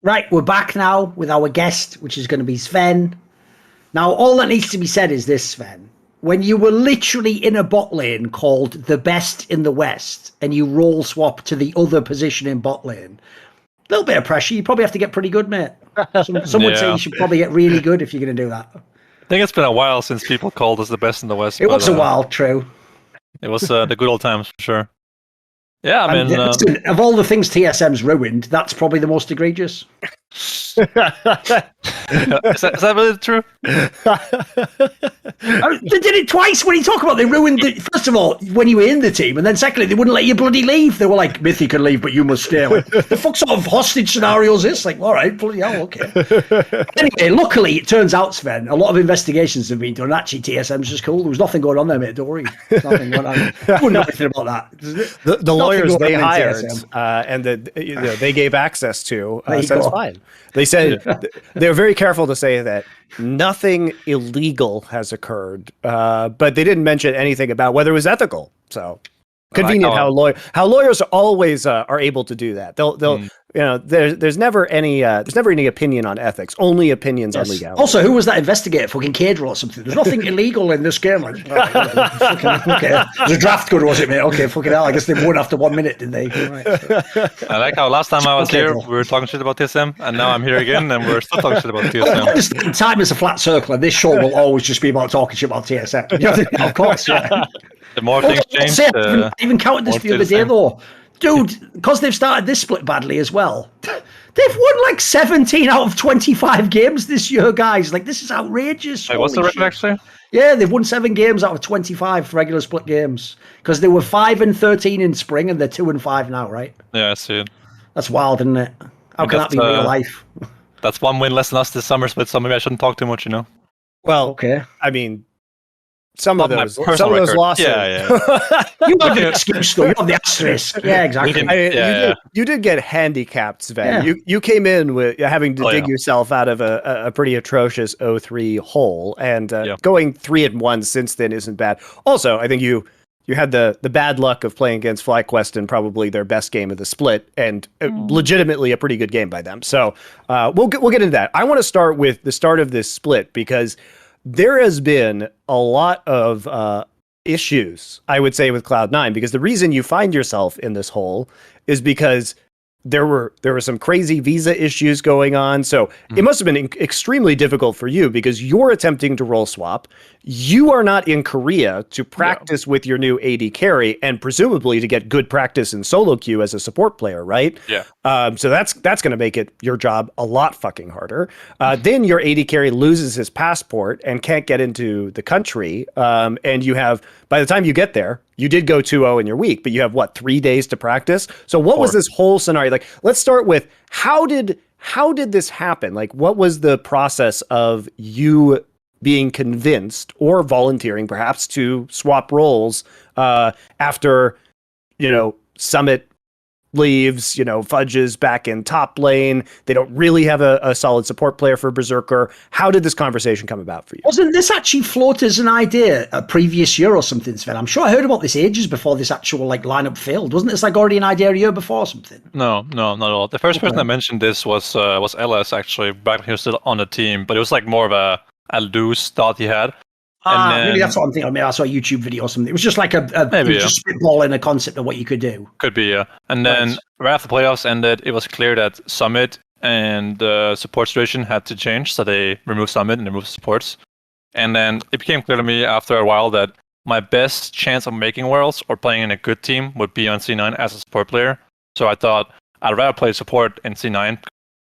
Right, we're back now with our guest, which is going to be Zven. Now, all that needs to be said is this, Zven. When you were literally in a bot lane called the best in the West, and you role swap to the other position in bot lane, a little bit of pressure. You probably have to get pretty good, mate. Some would say you should probably get really good if you're going to do that. I think it's been a while since people called us the best in the West. It was a while, true. It was the good old times, for sure. Yeah, I mean... listen, of all the things TSM's ruined, that's probably the most egregious. Is that really true? They did it twice when you talk about they ruined it. First of all, when you were in the team, and then secondly, they wouldn't let you bloody leave. They were like, Mythy can leave, but you must stay. Like, the fuck sort of hostage scenario is this? Like, all right, bloody hell, okay. Anyway, luckily, it turns out, Zven, a lot of investigations have been done. Actually, TSM's just cool. There was nothing going on there, mate. Don't worry. Nothing going on. I wouldn't know anything about that. The lawyers they hired and they gave access to, so it's fine. They said they were very careful to say that nothing illegal has occurred, but they didn't mention anything about whether it was ethical. So convenient how lawyers always are able to do that. They'll there's never any opinion on ethics, only opinions on legality. Also, who was that investigator? Fucking Cadro or something. There's nothing illegal in this game. Like, okay. There's a draft code, was it, mate? Okay, fucking hell. I guess they won after 1 minute, didn't they? Right, so. I like how last time I was here, we were talking shit about TSM, and now I'm here again, and we're still talking shit about TSM. Time is a flat circle, and this show will always just be about talking shit about TSM. Of course, yeah. The more things change, I even counted this the other day, though. Dude, because they've started this split badly as well. They've won like 17 out of 25 games this year, guys. Like, this is outrageous. Wait, what's the record actually? Yeah, they've won 7 games out of 25 regular split games. Because they were 5-13 in spring, and they're 2-5 now, right? Yeah, I see it. That's wild, isn't it? How can that be real life? That's one win less than us this summer split, so maybe I shouldn't talk too much, Well, okay. I mean, some of those losses. Yeah. You have the excuse, though. You have the asterisk. Yeah, exactly. You did get handicapped, Zven. Yeah. You came in with having to dig yourself out of a pretty atrocious 0-3 hole, and going 3-1 since then isn't bad. Also, I think you had the bad luck of playing against FlyQuest in probably their best game of the split, and legitimately a pretty good game by them. So we'll get into that. I want to start with the start of this split because there has been a lot of issues, I would say, with Cloud9, because the reason you find yourself in this hole is because there were some crazy visa issues going on. So it must have been extremely difficult for you because you're attempting to role swap. You are not in Korea to practice with your new AD carry and presumably to get good practice in solo queue as a support player, right? Yeah. So that's going to make your job a lot fucking harder. Then your AD carry loses his passport and can't get into the country. And you have, by the time you get there, you did go 2-0 in your week, but you have 3 days to practice. So what was this whole scenario like? Let's start with how did this happen? Like, what was the process of you being convinced or volunteering perhaps to swap roles after, Summit leaves, Fudge's back in top lane. They don't really have a solid support player for Berserker. How did this conversation come about for you? Wasn't this actually floated as an idea a previous year or something, Sven? I'm sure I heard about this ages before this actual lineup failed. Wasn't this already an idea a year before or something? No, not at all. The first person that mentioned this was LS actually, back when he was still on the team, but it was more of a loose thought he had. Maybe that's what I'm thinking. Maybe I saw a YouTube video or something. It was just like just spitballing a concept of what you could do. Could be, yeah. And then right after the playoffs ended, it was clear that Summit and the support situation had to change, so they removed Summit and removed supports. And then it became clear to me after a while that my best chance of making Worlds or playing in a good team would be on C9 as a support player. So I thought I'd rather play support in C9.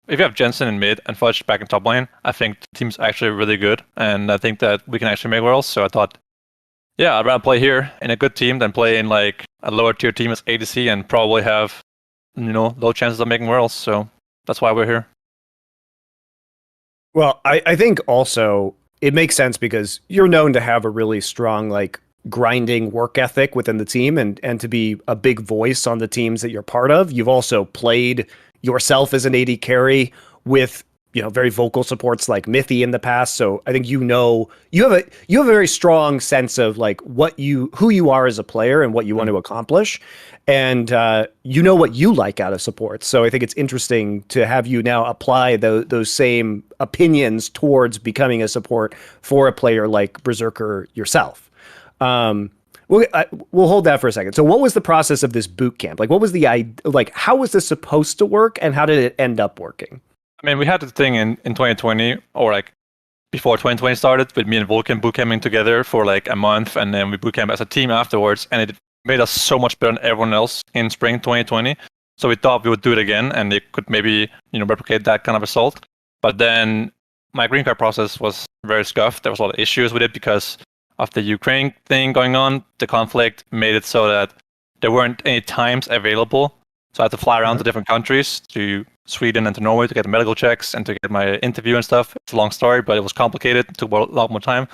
If you have Jensen in mid and Fudge back in top lane, I think the team's actually really good, and I think that we can actually make Worlds. So I thought, I'd rather play here in a good team than play in a lower tier team as ADC and probably have, low chances of making Worlds. So that's why we're here. Well, I think also it makes sense because you're known to have a really strong, grinding work ethic within the team and to be a big voice on the teams that you're part of. You've also played yourself as an AD carry with, very vocal supports like Mithy in the past. So I think you have a very strong sense of like who you are as a player and what you want to accomplish, and what you like out of supports. So I think it's interesting to have you now apply those same opinions towards becoming a support for a player like Berserker yourself. We'll hold that for a second. So what was the process of this boot camp? Like, what was how was this supposed to work, and how did it end up working? I mean, we had the thing in 2020, or like before 2020 started, with me and Vulcan boot camping together for like a month, and then we boot camp as a team afterwards, and it made us so much better than everyone else in spring 2020. So we thought we would do it again, and they could maybe replicate that kind of result. But then my green card process was very scuffed. There was a lot of issues with it because of the Ukraine thing going on. The conflict made it so that there weren't any times available. So I had to fly around to different countries, to Sweden and to Norway, to get the medical checks and to get my interview and stuff. It's a long story, but it was complicated. It took a lot more time.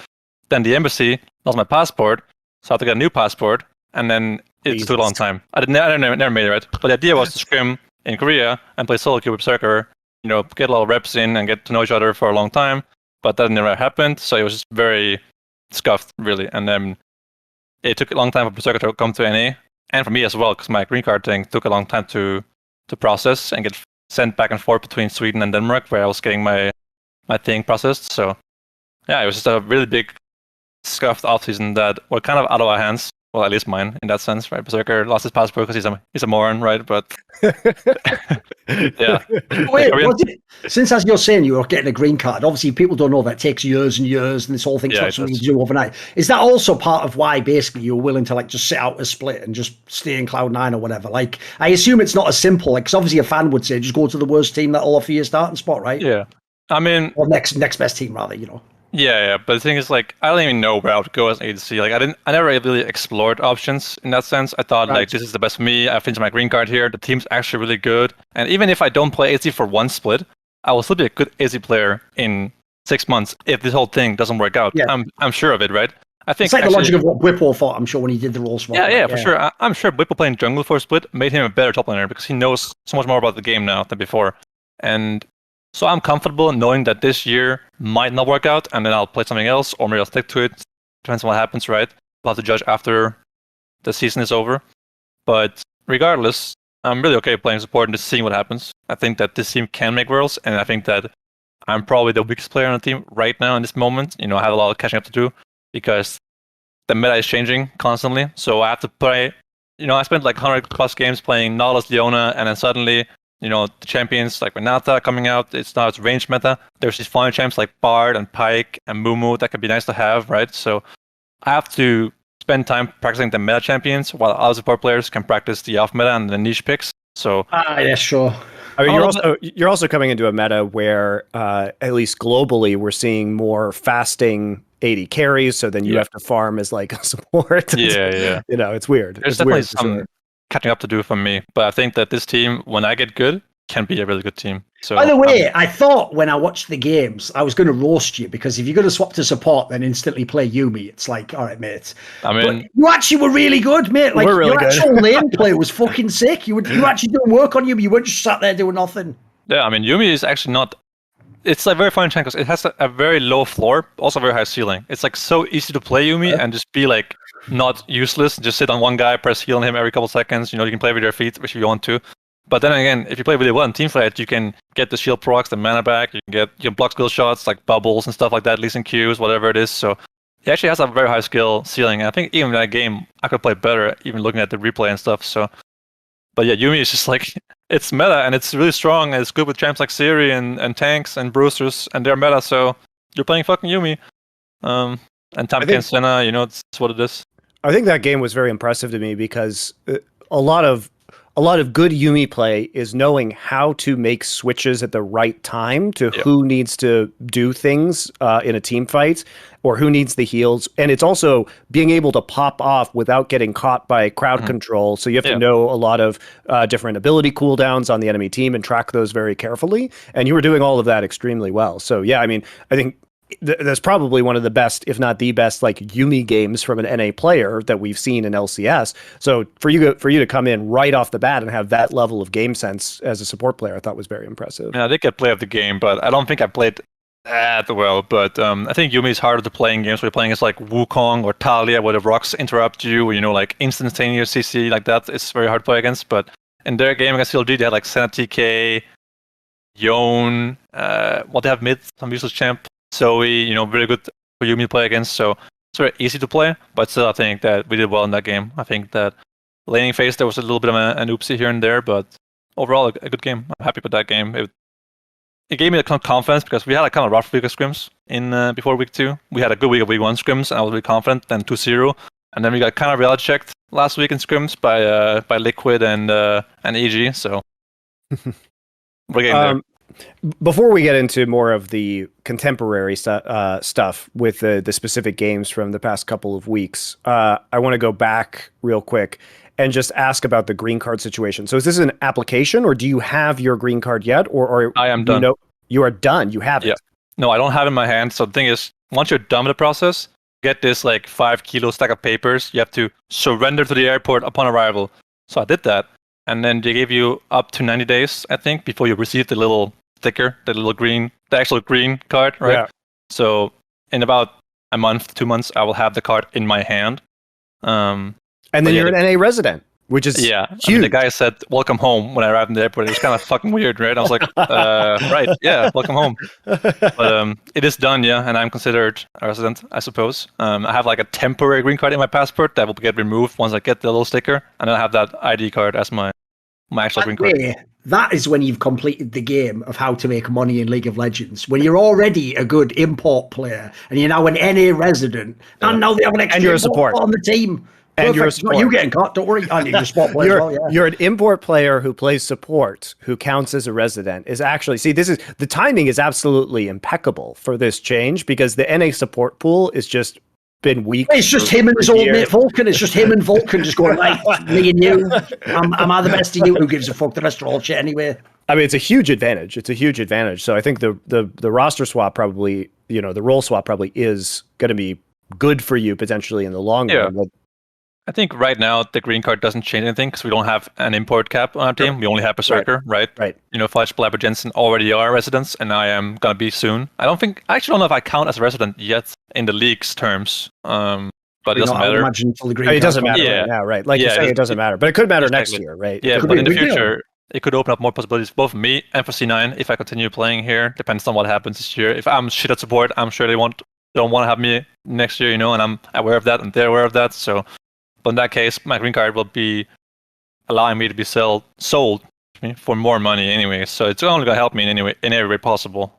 Then the embassy lost my passport, so I had to get a new passport, and then it took a long time. I never made it, right? But the idea was to scrim in Korea and play solo queue with Berserker, get a lot of reps in and get to know each other for a long time. But that never happened, so it was just very scuffed, really. And then it took a long time for Berserker to come to NA, and for me as well, because my green card thing took a long time to process and get sent back and forth between Sweden and Denmark, where I was getting my thing processed. So yeah, it was just a really big scuffed offseason that were kind of out of our hands. Well, at least mine, in that sense, right? Berserker lost his passport because he's a moron, right? But yeah. Wait, since, as you're saying, you were getting a green card, obviously people don't know that it takes years and years, and this whole thing's not something you do overnight. Is that also part of why basically you were willing to like just sit out a split and just stay in Cloud9 or whatever? Like, I assume it's not as simple, like, because obviously a fan would say just go to the worst team that'll offer you a starting spot, right? Yeah. I mean, or next best team rather, Yeah, but the thing is, like, I don't even know where I would go as an agency. Like, I never really explored options in that sense. I thought, like, this is the best for me. I finished my green card here. The team's actually really good. And even if I don't play agency for one split, I will still be a good agency player in 6 months if this whole thing doesn't work out. Yeah. I'm sure of it, right? I think it's like the logic of what Whipple thought, I'm sure, when he did the Roleswapping. Yeah, for sure. I'm sure Whipple playing jungle for a split made him a better top laner because he knows so much more about the game now than before. And so I'm comfortable knowing that this year might not work out, and then I'll play something else, or maybe I'll stick to it. Depends on what happens, right? We'll have to judge after the season is over. But regardless, I'm really okay playing support and just seeing what happens. I think that this team can make worlds, and I think that I'm probably the weakest player on the team right now in this moment. I have a lot of catching up to do because the meta is changing constantly. So I have to play, I spent like 100 plus games playing Nautilus, Leona, and then suddenly the champions like Renata coming out, it's range meta. There's these fun champs like Bard and Pyke and Mumu that could be nice to have, right? So I have to spend time practicing the meta champions while other support players can practice the off meta and the niche picks. So yeah, sure. I mean, you're also coming into a meta where, at least globally, we're seeing more fasting AD carries. So then you have to farm as like a support. Yeah. It's weird. There's definitely some catching up to do for me, but I think that this team, when I get good, can be a really good team. So, by the way, I thought when I watched the games, I was going to roast you because if you're going to swap to support, then instantly play Yuumi. It's like, all right, mate. I mean, but you actually were really good, mate. Like really your good. actual lane play was fucking sick. You were actually doing work on Yuumi. You weren't just sat there doing nothing. Yeah, I mean, Yuumi is actually not. It's a very fun chance because it has a very low floor, also very high ceiling. It's like so easy to play Yuumi and just be like not useless. Just sit on one guy, press heal on him every couple seconds. You can play with your feet if you want to. But then again, if you play really well in teamfight, you can get the shield procs, the mana back. You can block skill shots like bubbles and stuff like that, leasing Qs, whatever it is. So he actually has a very high skill ceiling. And I think even in that game, I could play better, even looking at the replay and stuff. So, but yeah, Yuumi is just like, it's meta and it's really strong and it's good with champs like Siri and tanks and Brewsters and they're meta. So you're playing fucking Yuumi. And time against Senna, it's what it is. I think that game was very impressive to me because a lot of good Yuumi play is knowing how to make switches at the right time to who needs to do things in a team fight or who needs the heals. And it's also being able to pop off without getting caught by crowd control. So you have to know a lot of different ability cooldowns on the enemy team and track those very carefully. And you were doing all of that extremely well. So yeah, I mean, I think that's probably one of the best, if not the best, like Yuumi games from an NA player that we've seen in LCS. So for you to come in right off the bat and have that level of game sense as a support player, I thought was very impressive. Yeah, I did get play of the game, but I don't think I played that well. But I think Yuumi is harder to play in games where you're playing as like Wukong or Talia, where the rocks interrupt you, like instantaneous CC like that. It's very hard to play against. But in their game against CLG, they had like Senna TK, Yone, they have mid, some useless champ, Zoe, very good for Yuumi to play against. So it's very easy to play. But still, I think that we did well in that game. I think that laning phase, there was a little bit of an oopsie here and there, but overall, a good game. I'm happy with that game. It gave me the confidence because we had a kind of rough week of scrims before week 2. We had a good week of week 1 scrims, and I was really confident. Then 2-0, and then we got kind of reality checked last week in scrims by Liquid and EG. So we're getting there. Before we get into more of the contemporary stuff with the specific games from the past couple of weeks, I want to go back real quick and just ask about the green card situation. So is this an application, or do you have your green card yet? Or I am done. You are done. You have it. Yeah. No, I don't have it in my hand. So the thing is, once you're done with the process, get this like 5-kilo stack of papers. You have to surrender to the airport upon arrival. So I did that. And then they gave you up to 90 days, I think, before you receive the little sticker, the actual green card, right? Yeah. So in about a month, 2 months, I will have the card in my hand. And then you're an NA resident, which is huge. I mean, the guy said, "Welcome home" when I arrived in the airport. It was kind of fucking weird, right? I was like, right, yeah, welcome home. But it is done, yeah, and I'm considered a resident, I suppose. I have like a temporary green card in my passport that will get removed once I get the little sticker, and then I have that ID card as my actual green card. That is when you've completed the game of how to make money in League of Legends. When you're already a good import player, and you're now an NA resident, and now they have an extra support on the team. And you're you getting caught, don't worry. And you're support player You're an import player who plays support, who counts as a resident, is actually, the timing is absolutely impeccable for this change, because the NA support pool is just been weak. It's just him and his old mate Vulcan. It's just him and Vulcan just going, like, me and you. Am I the best of you? Who gives a fuck? The rest are all shit anyway. I mean, it's a huge advantage. So I think the roster swap probably, the role swap probably is going to be good for you potentially in the long run. But I think right now the green card doesn't change anything because we don't have an import cap on our team. We only have Berserker, right? Right. Flash, Blabber, Jensen already are residents, and I am going to be soon. I actually don't know if I count as a resident yet in the league's terms. But it doesn't matter. It doesn't matter right now, right? Like you're saying, it doesn't matter. But it could matter next year, right? Yeah, but in the future, it could open up more possibilities, both for me and for C9, if I continue playing here. Depends on what happens this year. If I'm shit at support, I'm sure they don't want to have me next year, and I'm aware of that, and they're aware of that, so... But in that case, my green card will be allowing me to be sold for more money anyway. So it's only going to help me in every way possible.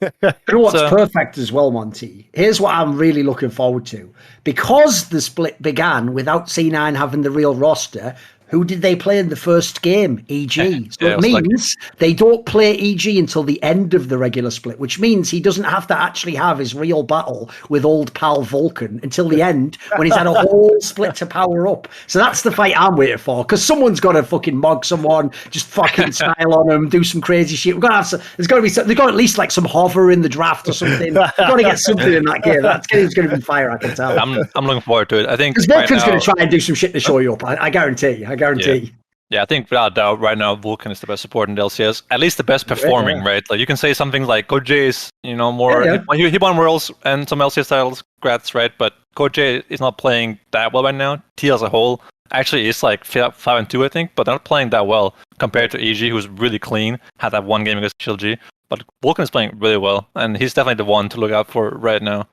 You know what's perfect as well, Monty? Here's what I'm really looking forward to. Because the split began without C9 having the real roster, who did they play in the first game? EG. So it means they don't play EG until the end of the regular split, which means he doesn't have to actually have his real battle with old pal Vulcan until the end when he's had a whole split to power up. So that's the fight I'm waiting for, because someone's got to fucking mog someone, just fucking style on them, do some crazy shit. There's got to be they've got at least like some hover in the draft or something. We've got to get something in that game. That game's going to be fire, I can tell. I'm looking forward to it. I think because Vulcan's going to try and do some shit to show you up. I guarantee. I guarantee. Yeah, I think without doubt, right now Vulcan is the best support in the LCS. At least the best performing, right? Like you can say something like Code J is, more. He won Worlds and some LCS titles, grats, right? But Code J is not playing that well right now. T as a whole actually is like 5-2, I think, but they're not playing that well compared to EG, who's really clean. Had that one game against GLG, but Vulcan is playing really well, and he's definitely the one to look out for right now.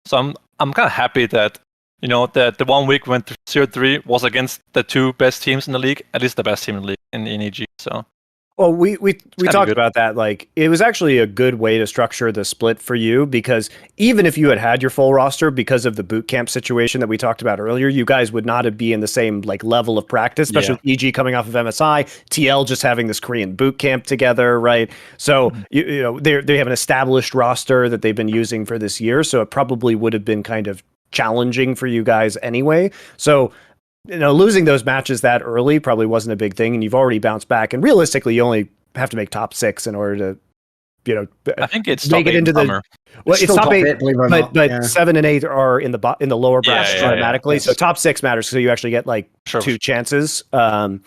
So I'm kind of happy that. That the 1 week went to 0-3 was against the 2 best teams in the league, at least the best team in the league in EG. So, well, we talked about that. Like, it was actually a good way to structure the split for you, because even if you had your full roster, because of the boot camp situation that we talked about earlier, you guys would not be in the same level of practice, especially with EG coming off of MSI, TL just having this Korean boot camp together, right? So they have an established roster that they've been using for this year, so it probably would have been kind of challenging for you guys anyway. So, losing those matches that early probably wasn't a big thing, and you've already bounced back. And realistically, you only have to make top 6 in order to I think it's make top it into the summer. Well, it's top 8, but 7 and 8 are in the lower bracket automatically. Yes. So top 6 matters, so you actually get like 2 chances. You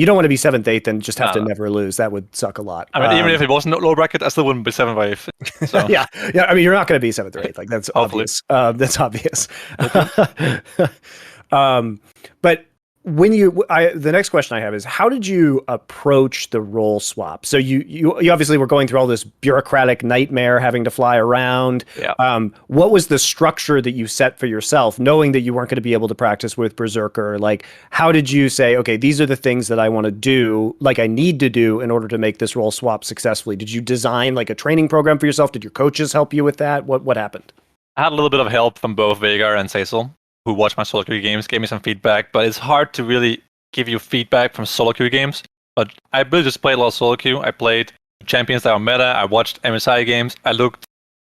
don't want to be 7th, 8th, and just have to never lose. That would suck a lot. I mean, even if it wasn't lower bracket, I still wouldn't be 7th by 8th. So. yeah. I mean, you're not going to be 7th or 8th. Like that's obvious. That's obvious. But when the next question I have is, how did you approach the role swap? So you obviously were going through all this bureaucratic nightmare, having to fly around. Yeah. What was the structure that you set for yourself, knowing that you weren't going to be able to practice with Berserker? Like, how did you say, okay, these are the things that I want to do, like I need to do in order to make this role swap successfully? Did you design like a training program for yourself? Did your coaches help you with that? What happened? I had a little bit of help from both Veigar and Cecil, who watched my solo queue games, gave me some feedback, but it's hard to really give you feedback from solo queue games. But I really just played a lot of solo queue. I played champions that were meta. I watched MSI games. I looked,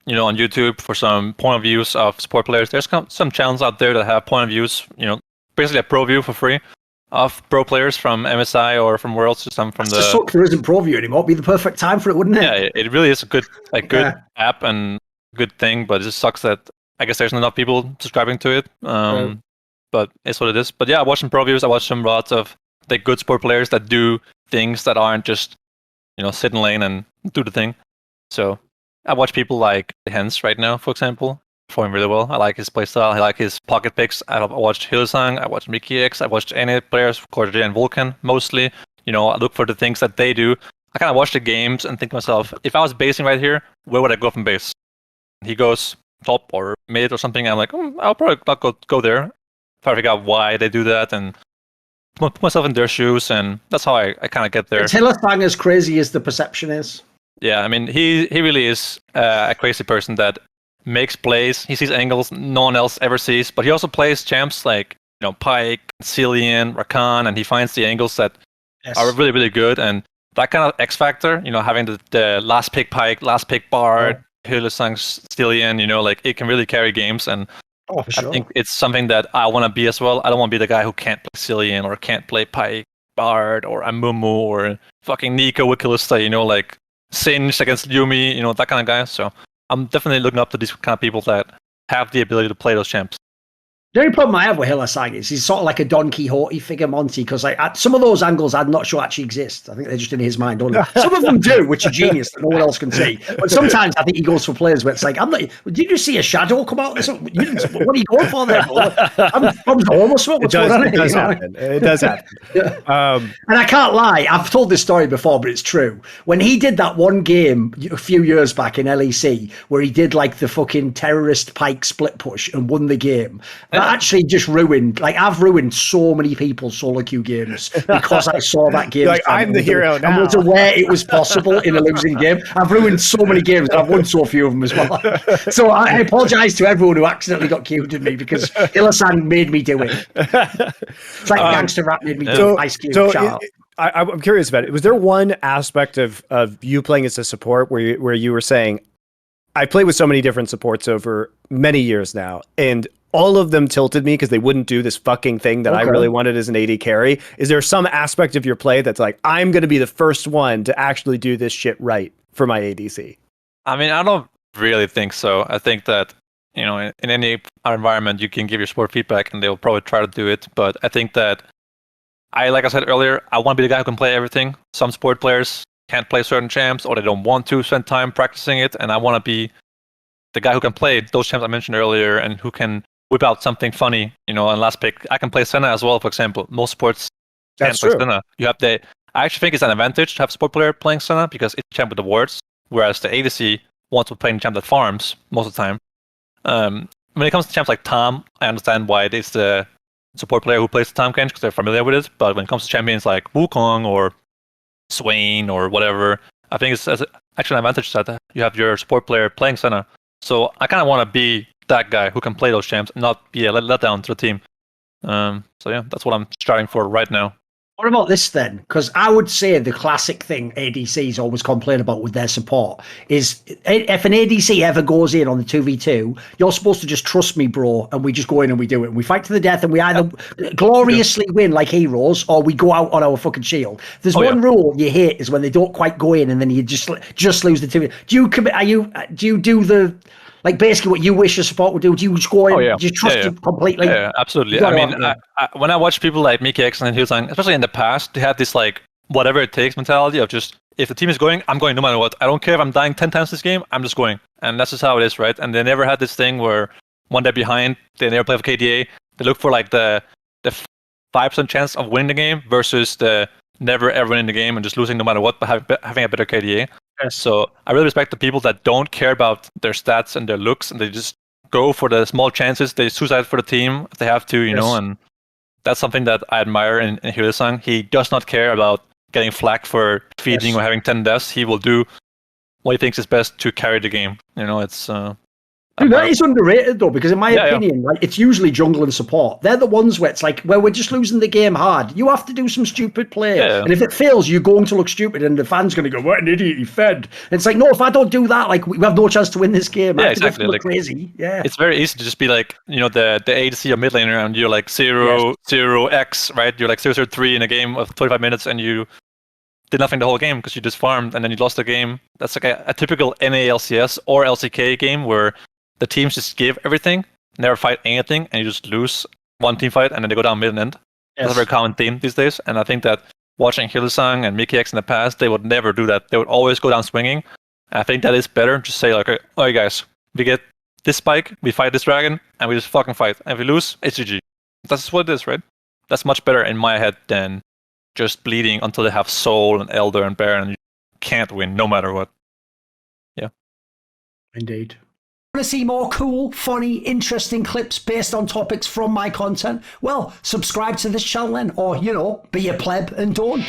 on YouTube for some point of views of support players. There's some channels out there that have point of views, basically a pro view for free of pro players from MSI or from Worlds or some from the. Suck there isn't pro view anymore. It'd be the perfect time for it, wouldn't it? Yeah, it really is a good app and good thing, but it just sucks that I guess there's not enough people subscribing to it, but it's what it is. But yeah, I watched some pro views. I watched some lots of good sport players that do things that aren't just, sit in lane and do the thing. So I watch people like Hens right now, for example, performing really well. I like his playstyle. I like his pocket picks. I watched Hillsang. I watched Mickey X. I watched any players, Cordier and Vulcan mostly. I look for the things that they do. I kind of watch the games and think to myself, if I was basing right here, where would I go from base? He goes top or mid or something. I'm like, I'll probably not go there. Try to figure out why they do that and put myself in their shoes, and that's how I kind of get there. Until a thing as crazy as the perception is. Yeah, I mean, he really is a crazy person that makes plays. He sees angles no one else ever sees, but he also plays champs like Pyke, Cillian, Rakan, and he finds the angles that are really, really good. And that kind of X factor, having the last pick Pyke, last pick Bard, Hillsang, Cillian, it can really carry games, and for sure. I think it's something that I want to be as well. I don't want to be the guy who can't play Cillian or can't play Pyke, Bard, or Amumu, or fucking Nico with Kalista, like Singe against Yumi, that kind of guy. So I'm definitely looking up to these kind of people that have the ability to play those champs. The only problem I have with Hillsang is he's sort of like a Don Quixote figure, Monty, because some of those angles I'm not sure actually exist. I think they're just in his mind only. Some of them do, which are genius that no one else can see. But sometimes I think he goes for players where it's like, did you see a shadow come out? What are you going for there? I'm almost what's going on? It does happen. It does happen. And I can't lie, I've told this story before, but it's true. When he did that one game a few years back in LEC, where he did like the fucking terrorist Pyke split push and won the game, actually just ruined, I've ruined so many people's solo queue games because I saw that game. I'm the hero now. And was aware it was possible in a losing game. I've ruined so many games and I've won so few of them as well. So I apologize to everyone who accidentally got queued in me because Hillsang made me do it. It's like Gangster Rap made me do Ice Cube. I'm curious about it. Was there one aspect of you playing as a support where you were saying, I played with so many different supports over many years now, and all of them tilted me because they wouldn't do this fucking thing that I really wanted as an AD carry? Is there some aspect of your play that's like, I'm going to be the first one to actually do this shit right for my ADC? I mean, I don't really think so. I think that, in any environment, you can give your support feedback and they'll probably try to do it. But I think that like I said earlier, I want to be the guy who can play everything. Some support players can't play certain champs or they don't want to spend time practicing it. And I want to be the guy who can play those champs I mentioned earlier and who can whip out something funny, and last pick. I can play Senna as well, for example. Most sports can't play Senna. I actually think it's an advantage to have a support player playing Senna because it's a champ with the wards, whereas the ADC wants to play a champ that farms most of the time. When it comes to champs like Tom, I understand why it is the support player who plays the Tom Kench because they're familiar with it, but when it comes to champions like Wukong or Swain or whatever, I think it's actually an advantage that you have your support player playing Senna. So I kind of want to be that guy who can play those champs and not be a letdown to the team. So yeah, that's what I'm striving for right now. What about this then? Because I would say the classic thing ADCs always complain about with their support is if an ADC ever goes in on the 2v2, you're supposed to just trust me, bro, and we just go in and we do it. And we fight to the death and we either gloriously win like heroes or we go out on our fucking shield. There's one rule you hate is when they don't quite go in and then you just lose the 2v2. Do you do the... Like basically what you wish your support would do, do you just go in, do you trust it completely? Yeah, absolutely. I mean, when I watch people like Mickey and Hillsong, especially in the past, they had this like whatever it takes mentality of just, if the team is going, I'm going no matter what. I don't care if I'm dying 10 times this game, I'm just going. And that's just how it is, right? And they never had this thing where one day behind, they never play for KDA. They look for like the 5% chance of winning the game versus the never ever winning the game and just losing no matter what, but having a better KDA. Yes. So I really respect the people that don't care about their stats and their looks, and they just go for the small chances. They suicide for the team if they have to, you know, and that's something that I admire in Hillsong. He does not care about getting flack for feeding or having 10 deaths. He will do what he thinks is best to carry the game. You know, it's... Dude, that is underrated though, because in my opinion, like it's usually jungle and support. They're the ones where it's like, where we're just losing the game hard. You have to do some stupid play, and if it fails, you're going to look stupid, and the fans going to go, "What an idiot he fed!" And it's like, no, if I don't do that, like we have no chance to win this game. Yeah, exactly. Like, crazy. Yeah, it's very easy to just be like, you know, the ADC or mid laner, and you're like 0-0x, right? You're like 0-3 in a game of 25 minutes, and you did nothing the whole game because you just farmed, and then you lost the game. That's like a typical NALCS or LCK game where the teams just give everything, never fight anything, and you just lose one team fight, and then they go down mid and end. That's a very common theme these days, and I think that watching Hillsong and Mickey X in the past, they would never do that. They would always go down swinging. And I think that is better. Just say like, "Alright guys, we get this spike, we fight this dragon, and we just fucking fight. And if we lose, it's GG." That's what it is, right? That's much better in my head than just bleeding until they have Soul and Elder and Baron, and you can't win no matter what. Yeah. Indeed. Want to see more cool, funny, interesting clips based on topics from my content? Well, subscribe to this channel then, or, you know, be a pleb and don't.